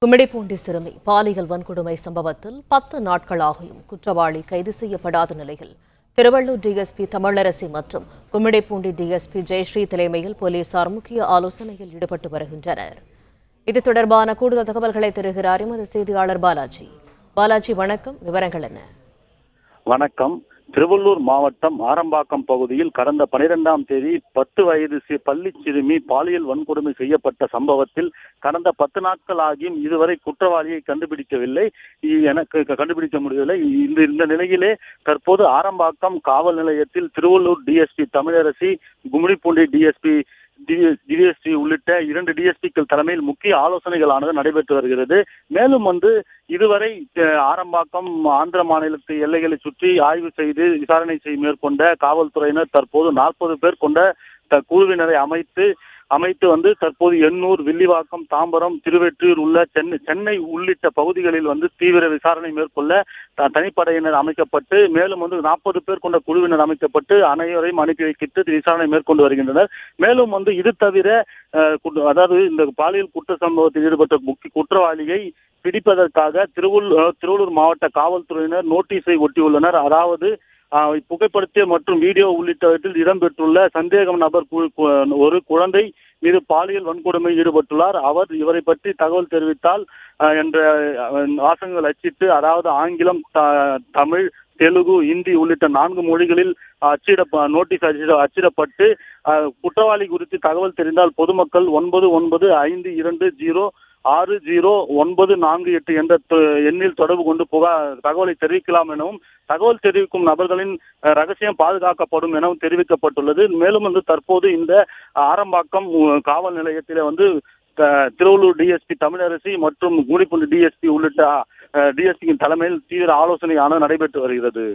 கும்மிடிப்பூண்டி சிறுமி பாலியல் வன்கொடுமை சம்பவத்தில் 10 நாட்களாகியும் குற்றவாளி கைது செய்யப்படாத நிலையில் திருவள்ளூர் டிஎஸ்பி தமிழரசி மற்றும் கும்மிடிப்பூண்டி டிஎஸ்பி ஜெயஸ்ரீ தலைமையில் போலீசார் முக்கிய ஆலோசனையில் ஈடுபட்டு வருகின்றனர். இது தொடர்பான கூடுதல் தகவல்களை தருகிறார் எமது செய்தியாளர் பாலாஜி. பாலாஜி, வணக்கம். விவரங்கள் என்ன? வணக்கம். திருவள்ளூர் மாவட்டம் ஆரம்பாக்கம் பகுதியில் கடந்த 12ஆம் தேதி 10 வயது பள்ளி சிறுமி பாலியல் வன்கொடுமை செய்யப்பட்ட சம்பவத்தில் கடந்த 10 நாட்கள் ஆகியும் இதுவரை குற்றவாளியை கண்டுபிடிக்க முடியவில்லை. இந்த நிலையிலே தற்போது ஆரம்பாக்கம் காவல் நிலையத்தில் திருவள்ளூர் டிஎஸ்பி தமிழரசி, கும்மிடிப்பூண்டி டிஎஸ்பி உள்ளிட்ட 2 டிஎஸ்பிக்கள் தலைமையில் முக்கிய ஆலோசனைகளானது நடைபெற்று வருகிறது. மேலும் இதுவரை ஆரம்பாக்கம் ஆந்திர மாநிலத்து எல்லைகளை சுற்றி ஆய்வு செய்து விசாரணை மேற்கொண்ட காவல்துறையினர் தற்போது 40 பேர் கொண்ட குழுவினரை அமைத்து தற்போது எண்ணூர், வில்லிவாக்கம், தாம்பரம், திருவெற்றியூர் உள்ள சென்னை உள்ளிட்ட பகுதிகளில் தீவிர விசாரணை மேற்கொள்ள தனிப்படையினர் அமைக்கப்பட்டு மேலும் 40 பேர் கொண்ட குழுவினர் அமைக்கப்பட்டு அனைவரையும் அனுப்பி வைக்கிட்டு விசாரணை மேற்கொண்டு வருகின்றனர். மேலும் இது தவிர அதாவது இந்த பாலியல் குற்ற சம்பவத்தில் ஈடுபட்ட முக்கிய குற்றவாளியை பிடிப்பதற்காக திருவள்ளூர் மாவட்ட காவல்துறையினர் நோட்டீஸை ஒட்டியுள்ளனர். அதாவது புகைப்படத்திய மற்றும் வீடியோ உள்ளிட்டவற்றில் இடம்பெற்றுள்ள சந்தேகம் நபர் ஒரு குழந்தை மீது பாலியல் வன்கொடுமை ஈடுபட்டுள்ளார். இவரை பற்றி தகவல் தெரிவித்தால் என்ற வாசகங்கள் அச்சிட்டு, அதாவது ஆங்கிலம், தமிழ், தெலுங்கு, இந்தி உள்ளிட்ட 4 மொழிகளில் நோட்டீஸ் அச்சிடப்பட்டு குற்றவாளி குறித்து தகவல் தெரிந்தால் பொதுமக்கள் 9920600948 என்ற எண்ணில் தொடர்பு கொண்டு தகவலை தெரிவிக்கலாம் எனவும், தகவல் தெரிவிக்கும் நபர்களின் ரகசியம் பாதுகாக்கப்படும் எனவும் தெரிவிக்கப்பட்டுள்ளது. மேலும் தற்போது இந்த ஆரம்பாக்கம் காவல் நிலையத்திலே திருவள்ளூர் டிஎஸ்பி தமிழரசி மற்றும் கும்மிடிப்பூண்டி டிஎஸ்பி உள்ளிட்ட டிஎஸ்பியின் தலைமையில் தீவிர ஆலோசனையானது நடைபெற்று வருகிறது.